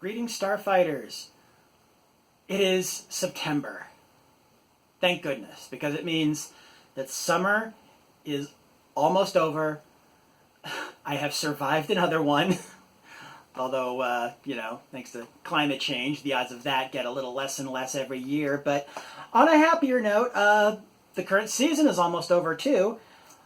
Greetings, Starfighters. It is September. Thank goodness, because it means that summer is almost over. I have survived another one. Although, thanks to climate change, the odds of that get a little less and less every year. But on a happier note, the current season is almost over, too.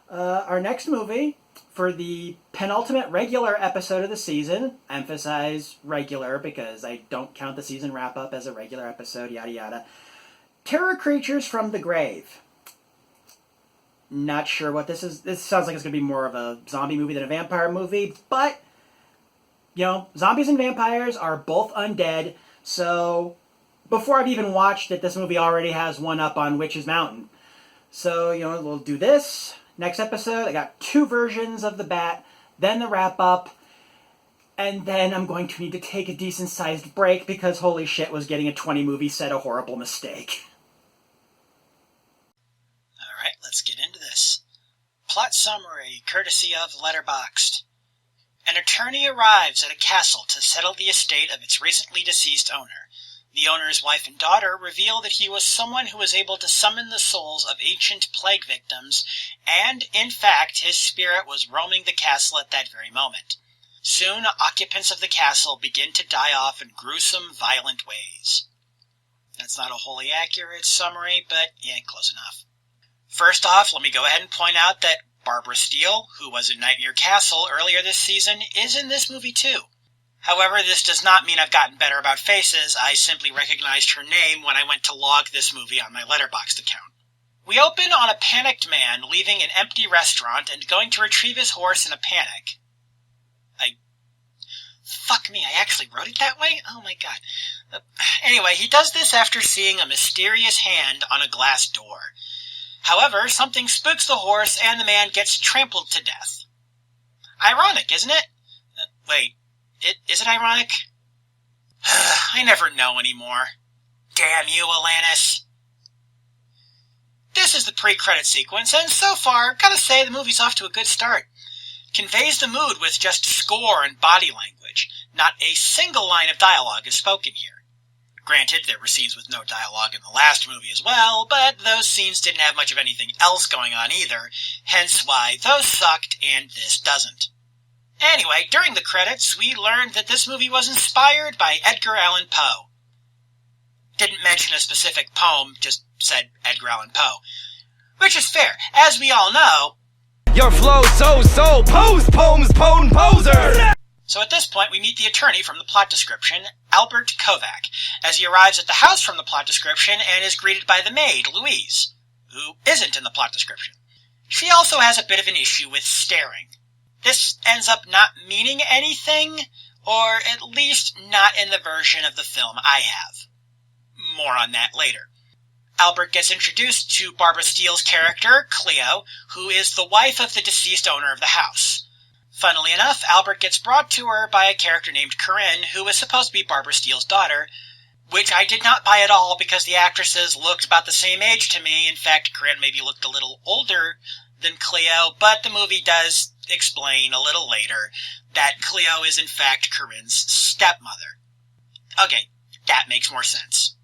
Our next movie, for the penultimate regular episode of the season, emphasize regular because I don't count the season wrap-up as a regular episode, yada yada, Terror Creatures from the Grave. Not sure what this is. This sounds like it's going to be more of a zombie movie than a vampire movie, but zombies and vampires are both undead, so before I've even watched it, this movie already has one up on Witch's Mountain. So, we'll do this. Next episode, I got 2 versions of the bat, then the wrap-up, and then I'm going to need to take a decent-sized break because holy shit, was getting a 20-movie set a horrible mistake. Alright, let's get into this. Plot summary, courtesy of Letterboxd. An attorney arrives at a castle to settle the estate of its recently deceased owner. The owner's wife and daughter reveal that he was someone who was able to summon the souls of ancient plague victims, and, in fact, his spirit was roaming the castle at that very moment. Soon, occupants of the castle begin to die off in gruesome, violent ways. That's not a wholly accurate summary, but yeah, close enough. First off, let me go ahead and point out that Barbara Steele, who was in Nightmare Castle earlier this season, is in this movie too. However, this does not mean I've gotten better about faces. I simply recognized her name when I went to log this movie on my Letterboxd account. We open on a panicked man leaving an empty restaurant and going to retrieve his horse in a panic. Fuck me, I actually wrote it that way? Oh my god. Anyway, he does this after seeing a mysterious hand on a glass door. However, something spooks the horse and the man gets trampled to death. Ironic, isn't it? Wait. Is it ironic? I never know anymore. Damn you, Alanis. This is the pre-credit sequence, and so far, gotta say, the movie's off to a good start. Conveys the mood with just score and body language. Not a single line of dialogue is spoken here. Granted, there were scenes with no dialogue in the last movie as well, but those scenes didn't have much of anything else going on either, hence why those sucked and this doesn't. Anyway, during the credits, we learned that this movie was inspired by Edgar Allan Poe. Didn't mention a specific poem, just said Edgar Allan Poe. Which is fair. As we all know, your flow so pose poems pone poser! So at this point, we meet the attorney from the plot description, Albert Kovac, as he arrives at the house from the plot description and is greeted by the maid, Louise, who isn't in the plot description. She also has a bit of an issue with staring. This ends up not meaning anything, or at least not in the version of the film I have. More on that later. Albert gets introduced to Barbara Steele's character, Cleo, who is the wife of the deceased owner of the house. Funnily enough, Albert gets brought to her by a character named Corinne, who is supposed to be Barbara Steele's daughter, which I did not buy at all because the actresses looked about the same age to me. In fact, Corinne maybe looked a little older than Cleo, but the movie does explain a little later that Cleo is in fact Corinne's stepmother. Okay, that makes more sense.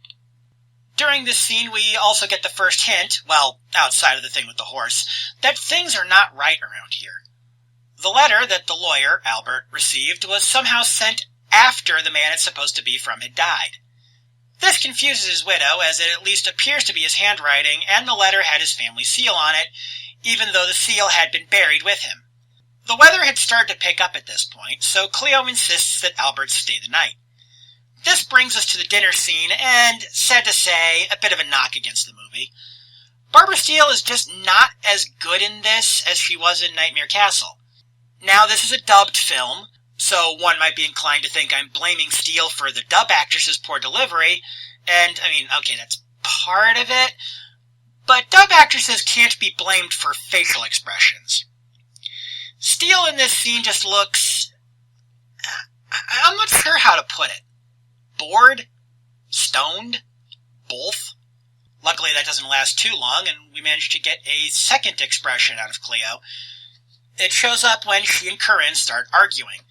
During this scene, we also get the first hint, well, outside of the thing with the horse, that things are not right around here. The letter that the lawyer, Albert, received was somehow sent after the man it's supposed to be from had died. This confuses his widow, as it at least appears to be his handwriting, and the letter had his family seal on it, even though the seal had been buried with him. The weather had started to pick up at this point, so Cleo insists that Albert stay the night. This brings us to the dinner scene, and, sad to say, a bit of a knock against the movie. Barbara Steele is just not as good in this as she was in Nightmare Castle. Now, this is a dubbed film, so one might be inclined to think I'm blaming Steele for the dub actress's poor delivery, and, okay, that's part of it, but dub actresses can't be blamed for facial expressions. Steele in this scene just looks... I'm not sure how to put it. Bored? Stoned? Both? Luckily that doesn't last too long, and we managed to get a second expression out of Cleo. It shows up when she and Corinne start arguing.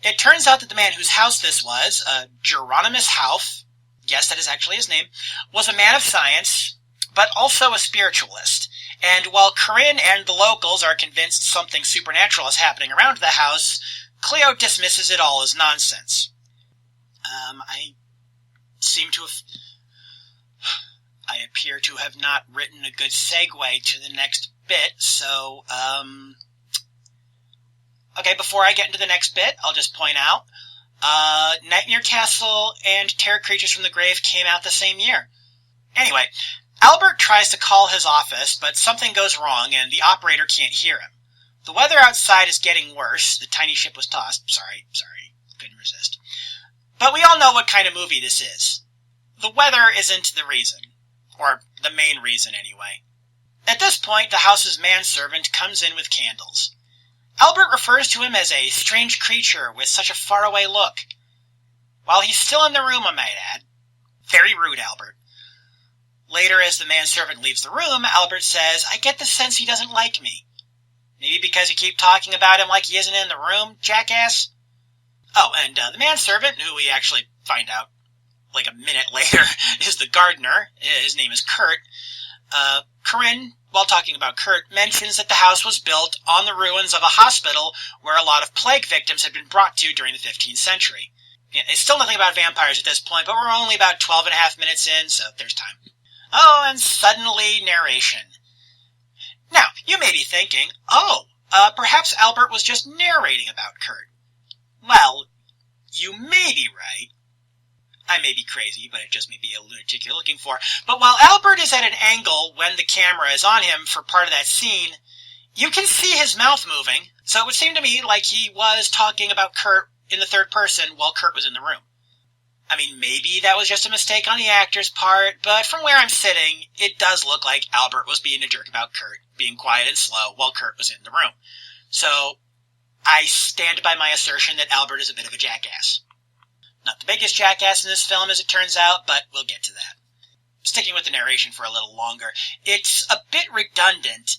It turns out that the man whose house this was, Geronimus Hauff, yes, that is actually his name, was a man of science, but also a spiritualist. And while Corinne and the locals are convinced something supernatural is happening around the house, Cleo dismisses it all as nonsense. I appear to have not written a good segue to the next bit, so, okay, before I get into the next bit, I'll just point out, Nightmare Castle and Terror Creatures from the Grave came out the same year. Anyway, Albert tries to call his office, but something goes wrong and the operator can't hear him. The weather outside is getting worse. The tiny ship was tossed. Sorry, couldn't resist. But we all know what kind of movie this is. The weather isn't the reason. Or the main reason, anyway. At this point, the house's manservant comes in with candles. Albert refers to him as a strange creature with such a faraway look. While he's still in the room, I might add. Very rude, Albert. Later, as the manservant leaves the room, Albert says, I get the sense he doesn't like me. Maybe because you keep talking about him like he isn't in the room, jackass? Oh, and the manservant, who we actually find out like a minute later, is the gardener. His name is Kurt. Corinne, while talking about Kurt, mentions that the house was built on the ruins of a hospital where a lot of plague victims had been brought to during the 15th century. It's still nothing about vampires at this point, but we're only about 12 and a half minutes in, so there's time. Oh, and suddenly narration. Now, you may be thinking, perhaps Albert was just narrating about Kurt. Well, you may be right. I may be crazy, but it just may be a lunatic you're looking for. But while Albert is at an angle when the camera is on him for part of that scene, you can see his mouth moving, so it would seem to me like he was talking about Kurt in the third person while Kurt was in the room. I mean, maybe that was just a mistake on the actor's part, but from where I'm sitting, it does look like Albert was being a jerk about Kurt, being quiet and slow while Kurt was in the room. So, I stand by my assertion that Albert is a bit of a jackass. Not the biggest jackass in this film, as it turns out, but we'll get to that. Sticking with the narration for a little longer, it's a bit redundant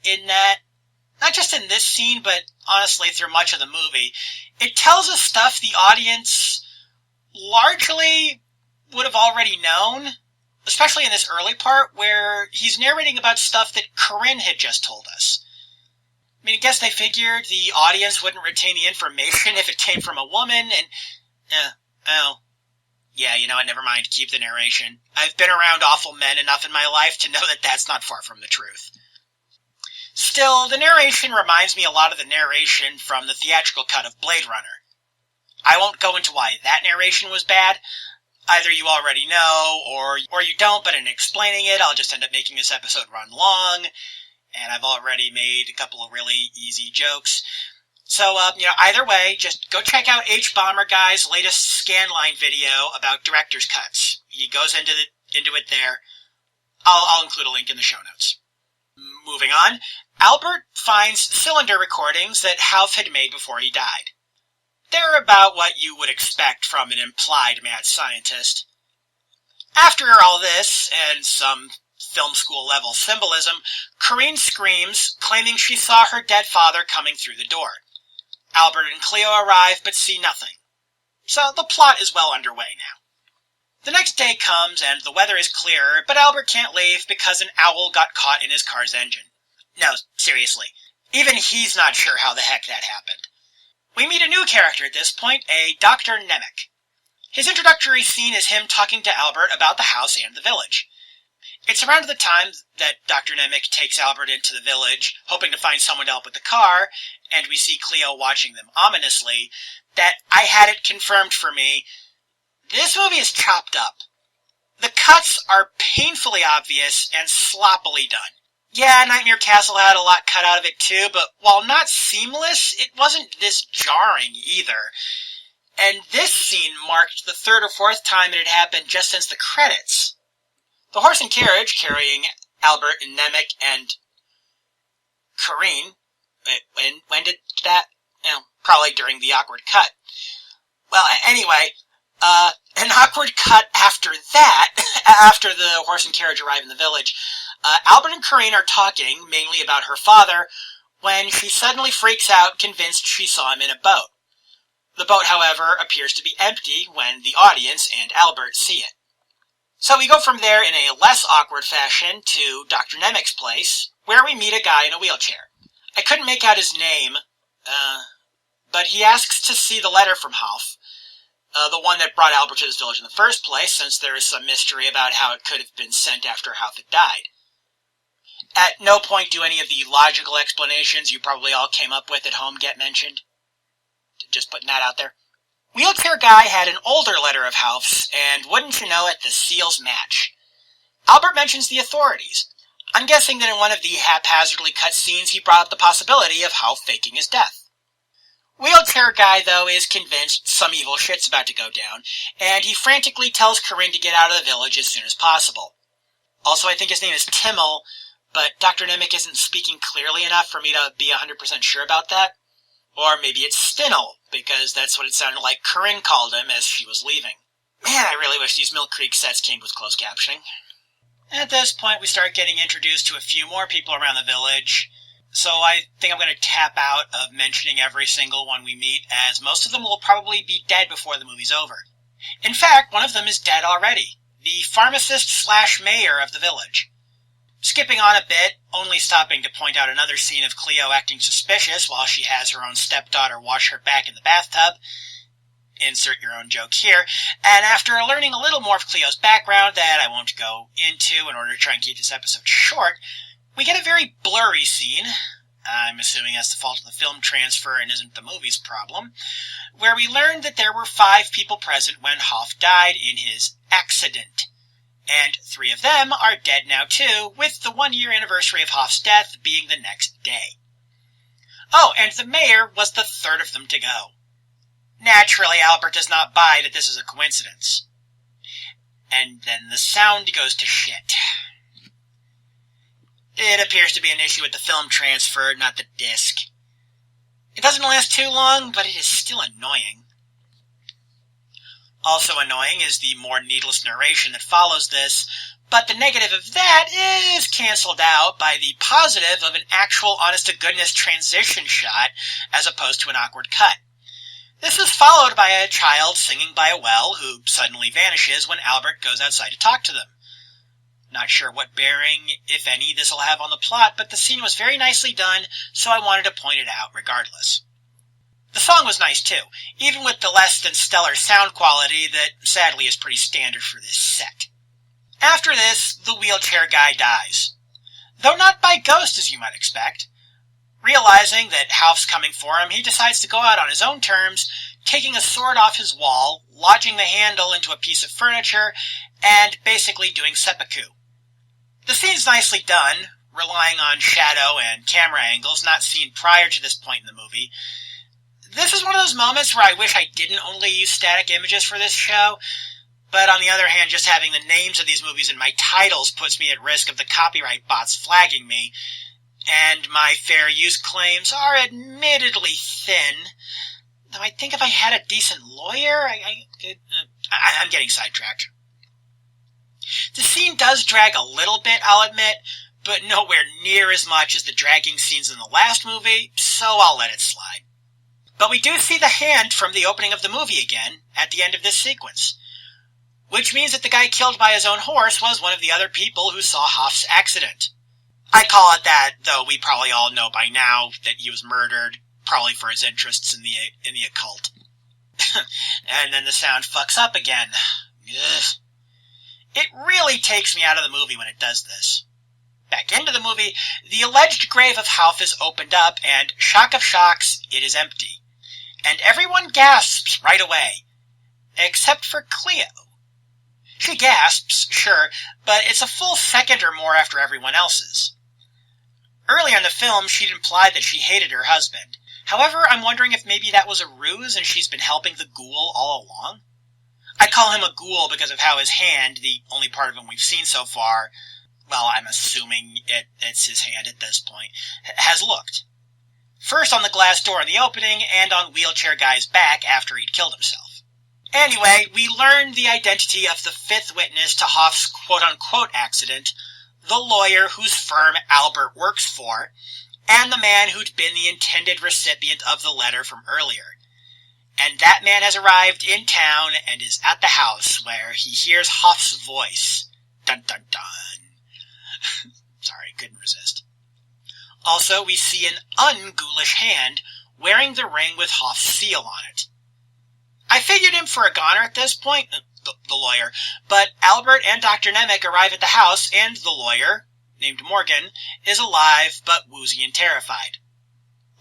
in that, not just in this scene, but honestly through much of the movie, it tells us stuff the audience largely would have already known, especially in this early part where he's narrating about stuff that Corinne had just told us. I mean, I guess they figured the audience wouldn't retain the information if it came from a woman, and yeah, you know what, never mind, keep the narration. I've been around awful men enough in my life to know that that's not far from the truth. Still, the narration reminds me a lot of the narration from the theatrical cut of Blade Runner. I won't go into why that narration was bad. Either you already know, or you don't, but in explaining it, I'll just end up making this episode run long, and I've already made a couple of really easy jokes. So, either way, just go check out H. Bomber Guy's latest Scanline video about director's cuts. He goes into it there. I'll include a link in the show notes. Moving on, Albert finds cylinder recordings that Hauff had made before he died. They're about what you would expect from an implied mad scientist. After all this, and some film school level symbolism, Corinne screams, claiming she saw her dead father coming through the door. Albert and Cleo arrive, but see nothing. So the plot is well underway now. The next day comes, and the weather is clearer, but Albert can't leave because an owl got caught in his car's engine. No, seriously. Even he's not sure how the heck that happened. We meet a new character at this point, a Dr. Nemec. His introductory scene is him talking to Albert about the house and the village. It's around the time that Dr. Nemec takes Albert into the village, hoping to find someone to help with the car, and we see Cleo watching them ominously, that I had it confirmed for me. This movie is chopped up. The cuts are painfully obvious and sloppily done. Yeah, Nightmare Castle had a lot cut out of it too, but while not seamless, it wasn't this jarring either. And this scene marked the third or fourth time it had happened just since the credits. The horse and carriage carrying Albert and Nemec and Corinne, when did that? Probably during the awkward cut. Well, anyway, an awkward cut after that, after the horse and carriage arrive in the village, Albert and Corinne are talking, mainly about her father, when she suddenly freaks out, convinced she saw him in a boat. The boat, however, appears to be empty when the audience and Albert see it. So we go from there in a less awkward fashion to Dr. Nemec's place, where we meet a guy in a wheelchair. I couldn't make out his name, but he asks to see the letter from Hauff, the one that brought Albert to this village in the first place, since there is some mystery about how it could have been sent after Hauff had died. At no point do any of the logical explanations you probably all came up with at home get mentioned. Just putting that out there. Wheelchair Guy had an older letter of Hauff's, and wouldn't you know it, the seals match. Albert mentions the authorities. I'm guessing that in one of the haphazardly cut scenes he brought up the possibility of Hauff faking his death. Wheelchair Guy, though, is convinced some evil shit's about to go down, and he frantically tells Corinne to get out of the village as soon as possible. Also, I think his name is Timmel, but Dr. Nemec isn't speaking clearly enough for me to be 100% sure about that. Or maybe it's Stinnel, because that's what it sounded like Corinne called him as she was leaving. Man, I really wish these Mill Creek sets came with closed captioning. At this point, we start getting introduced to a few more people around the village, so I think I'm going to tap out of mentioning every single one we meet, as most of them will probably be dead before the movie's over. In fact, one of them is dead already, the pharmacist/mayor of the village. Skipping on a bit, only stopping to point out another scene of Cleo acting suspicious while she has her own stepdaughter wash her back in the bathtub. Insert your own joke here. And after learning a little more of Cleo's background that I won't go into in order to try and keep this episode short, we get a very blurry scene, I'm assuming that's the fault of the film transfer and isn't the movie's problem, where we learn that there were 5 people present when Hauff died in his accident. And 3 of them are dead now too, with the 1-year anniversary of Hauff's death being the next day. Oh, and the mayor was the 3rd of them to go. Naturally, Albert does not buy that this is a coincidence. And then the sound goes to shit. It appears to be an issue with the film transfer, not the disc. It doesn't last too long, but it is still annoying. Also annoying is the more needless narration that follows this, but the negative of that is cancelled out by the positive of an actual honest-to-goodness transition shot as opposed to an awkward cut. This is followed by a child singing by a well who suddenly vanishes when Albert goes outside to talk to them. Not sure what bearing, if any, this will have on the plot, but the scene was very nicely done, so I wanted to point it out regardless. The song was nice too, even with the less than stellar sound quality that sadly is pretty standard for this set. After this, the wheelchair guy dies. Though not by ghost as you might expect. Realizing that Hauff's coming for him, he decides to go out on his own terms, taking a sword off his wall, lodging the handle into a piece of furniture, and basically doing seppuku. The scene's nicely done, relying on shadow and camera angles not seen prior to this point in the movie. This is one of those moments where I wish I didn't only use static images for this show, but on the other hand, just having the names of these movies in my titles puts me at risk of the copyright bots flagging me, and my fair use claims are admittedly thin, though I think if I had a decent lawyer, I'm getting sidetracked. The scene does drag a little bit, I'll admit, but nowhere near as much as the dragging scenes in the last movie, so I'll let it slide. But we do see the hand from the opening of the movie again at the end of this sequence, which means that the guy killed by his own horse was one of the other people who saw Hauff's accident. I call it that, though we probably all know by now that he was murdered, probably for his interests in the occult. And then the sound fucks up again. Ugh. It really takes me out of the movie when it does this. Back into the movie, the alleged grave of Hauff is opened up, and shock of shocks, it is empty. And everyone gasps right away. Except for Cleo. She gasps, sure, but it's a full second or more after everyone else's. Earlier in the film, she'd implied that she hated her husband. However, I'm wondering if maybe that was a ruse and she's been helping the ghoul all along? I call him a ghoul because of how his hand, the only part of him we've seen so far, well, I'm assuming it's his hand at this point, has looked. First on the glass door in the opening, and on Wheelchair Guy's back after he'd killed himself. Anyway, we learn the identity of the 5th witness to Hauff's quote-unquote accident, the lawyer whose firm Albert works for, and the man who'd been the intended recipient of the letter from earlier. And that man has arrived in town and is at the house where he hears Hoff's voice. Dun dun dun. Sorry, couldn't resist. Also, we see an unghoulish hand wearing the ring with Hoff's seal on it. I figured him for a goner at this point, the lawyer, but Albert and Dr. Nemec arrive at the house and the lawyer, named Morgan, is alive but woozy and terrified.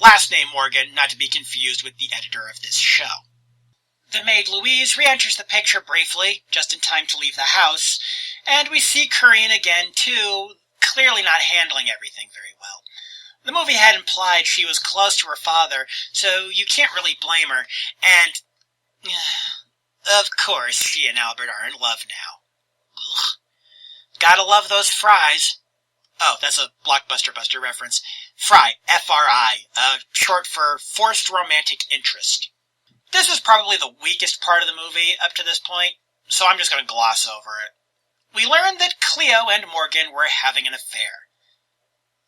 Last name Morgan, not to be confused with the editor of this show. The maid Louise re-enters the picture briefly, just in time to leave the house, and we see Corinne again too, clearly not handling everything very well. The movie had implied she was close to her father, so you can't really blame her, and of course she and Albert are in love now. Ugh. Gotta love those fries. Oh, that's a Blockbuster Buster reference. Fry, F-R-I, short for forced romantic interest. This is probably the weakest part of the movie up to this point, so I'm just going to gloss over it. We learn that Cleo and Morgan were having an affair.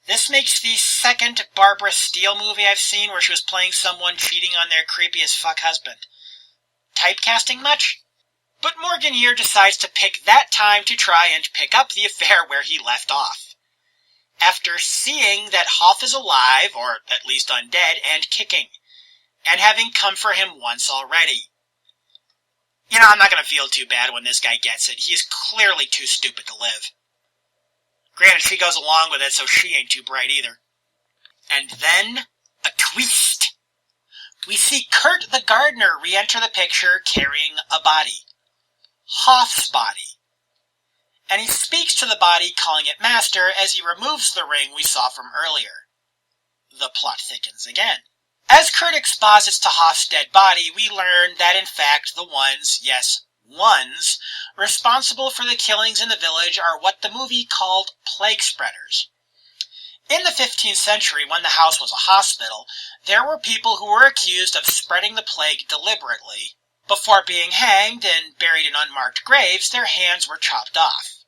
This makes the second Barbara Steele movie I've seen where she was playing someone cheating on their creepy as fuck husband. Typecasting much? But Morgan here decides to pick that time to try and pick up the affair where he left off. After seeing that Hoff is alive, or at least undead, and kicking, and having come for him once already. You know, I'm not going to feel too bad when this guy gets it. He is clearly too stupid to live. Granted, she goes along with it, so she ain't too bright either. And then, a twist. We see Kurt the gardener re-enter the picture carrying a body. Hoff's body. And he speaks to the body, calling it master, as he removes the ring we saw from earlier. The plot thickens again. As Kurt exposits to Hoff's dead body, we learn that in fact the ones, yes, ones, responsible for the killings in the village are what the movie called plague spreaders. In the 15th century, when the house was a hospital, there were people who were accused of spreading the plague deliberately. Before being hanged and buried in unmarked graves, their hands were chopped off.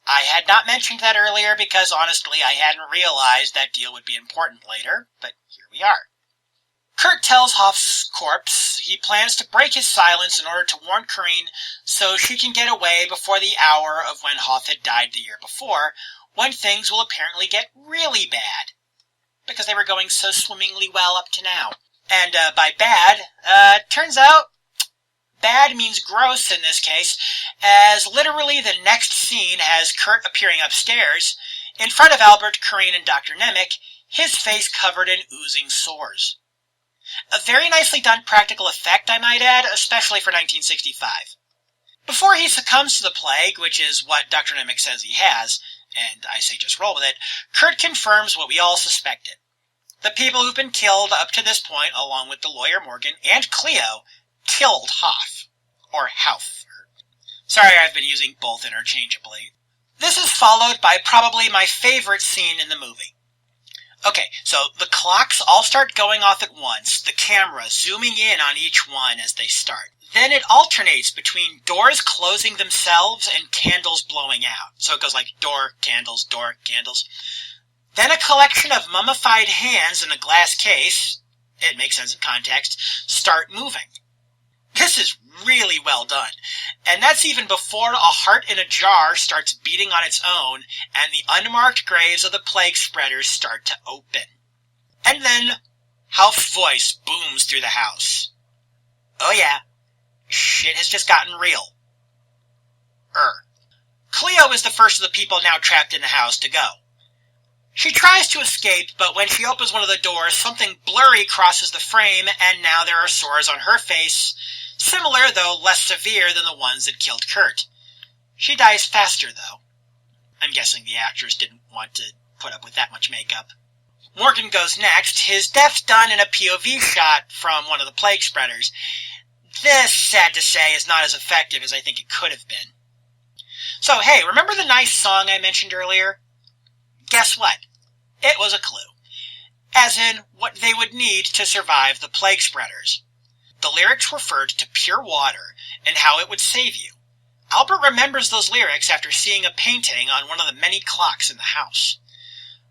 I had not mentioned that earlier because honestly I hadn't realized that deal would be important later, but here we are. Kurt tells Hoff's corpse he plans to break his silence in order to warn Corinne so she can get away before the hour of when Hoff had died the year before, when things will apparently get really bad. Because they were going so swimmingly well up to now. And by bad, turns out bad means gross in this case, as literally the next scene has Kurt appearing upstairs, in front of Albert, Corinne, and Dr. Nemec, his face covered in oozing sores. A very nicely done practical effect, I might add, especially for 1965. Before he succumbs to the plague, which is what Dr. Nemec says he has, and I say just roll with it, Kurt confirms what we all suspected. The people who've been killed up to this point, along with the lawyer Morgan and Cleo, killed Hoff. Or Hauff. Sorry, I've been using both interchangeably. This is followed by probably my favorite scene in the movie. Okay, so the clocks all start going off at once, the camera zooming in on each one as they start. Then it alternates between doors closing themselves and candles blowing out. So it goes like door, candles, Then a collection of mummified hands in a glass case, it makes sense in context, start moving. This is really well done, and that's even before a heart in a jar starts beating on its own and the unmarked graves of the plague spreaders start to open. And then, Hauff's voice booms through the house. Oh yeah, shit has just gotten real. Cleo is the first of the people now trapped in the house to go. She tries to escape, but when she opens one of the doors, something blurry crosses the frame, and now there are sores on her face, similar, though less severe than the ones that killed Kurt. She dies faster, though. I'm guessing the actress didn't want to put up with that much makeup. Morgan goes next, his death done in a POV shot from one of the plague spreaders. This, sad to say, is not as effective as I think it could have been. So, hey, remember the nice song I mentioned earlier? Guess what? It was a clue. As in, what they would need to survive the plague spreaders. The lyrics referred to pure water and how it would save you. Albert remembers those lyrics after seeing a painting on one of the many clocks in the house.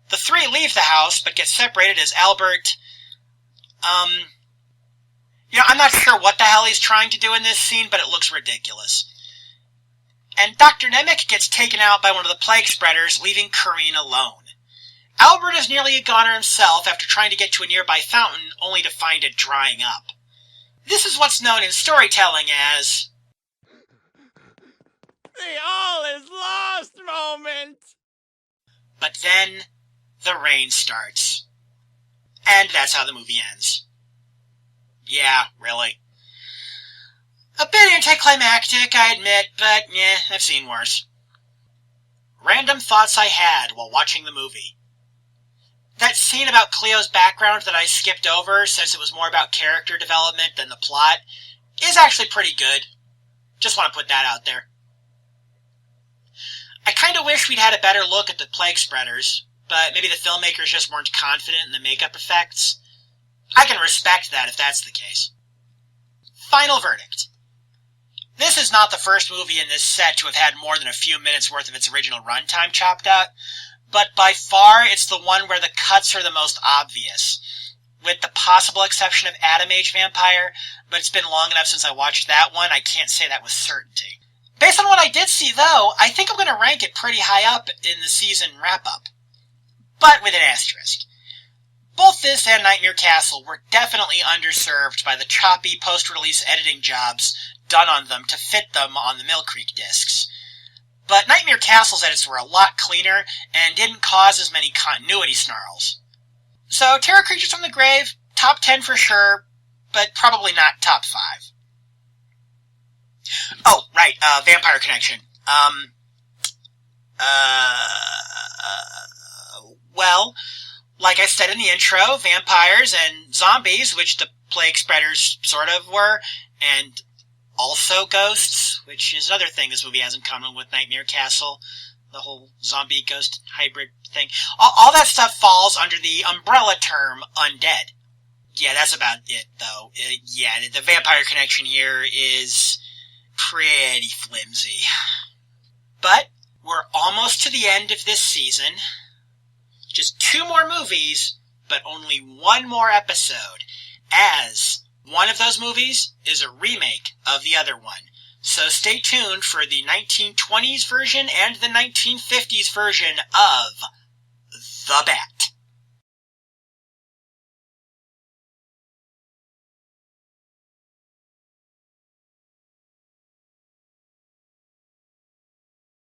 The three leave the house but get separated as Albert... I'm not sure what the hell he's trying to do in this scene, but it looks ridiculous. And Dr. Nemec gets taken out by one of the plague spreaders, leaving Corinne alone. Albert is nearly a goner himself after trying to get to a nearby fountain, only to find it drying up. This is what's known in storytelling as the all is lost moment. But then, the rain starts. And that's how the movie ends. Yeah, really. A bit anticlimactic, I admit, but yeah, I've seen worse. Random thoughts I had while watching the movie. That scene about Cleo's background that I skipped over, since it was more about character development than the plot, is actually pretty good. Just want to put that out there. I kind of wish we'd had a better look at the plague spreaders, but maybe the filmmakers just weren't confident in the makeup effects. I can respect that if that's the case. Final verdict. This is not the first movie in this set to have had more than a few minutes worth of its original runtime chopped out, but by far it's the one where the cuts are the most obvious, with the possible exception of Atom Age Vampire, but it's been long enough since I watched that one, I can't say that with certainty. Based on what I did see, though, I think I'm going to rank it pretty high up in the season wrap-up. But with an asterisk. Both this and Nightmare Castle were definitely underserved by the choppy post-release editing jobs done on them to fit them on the Mill Creek discs. But Nightmare Castle's edits were a lot cleaner and didn't cause as many continuity snarls. So, Terror Creatures from the Grave, top 10 for sure, but probably not top 5. Oh, right, Vampire Connection. Well, like I said in the intro, vampires and zombies, which the plague spreaders sort of were, and also ghosts, which is another thing this movie has in common with Nightmare Castle, the whole zombie ghost hybrid thing. All that stuff falls under the umbrella term undead. Yeah, that's about it, though. The vampire connection here is pretty flimsy. But we're almost to the end of this season. Just 2 more movies, but only 1 more episode, as one of those movies is a remake of the other one. So stay tuned for the 1920s version and the 1950s version of The Bat.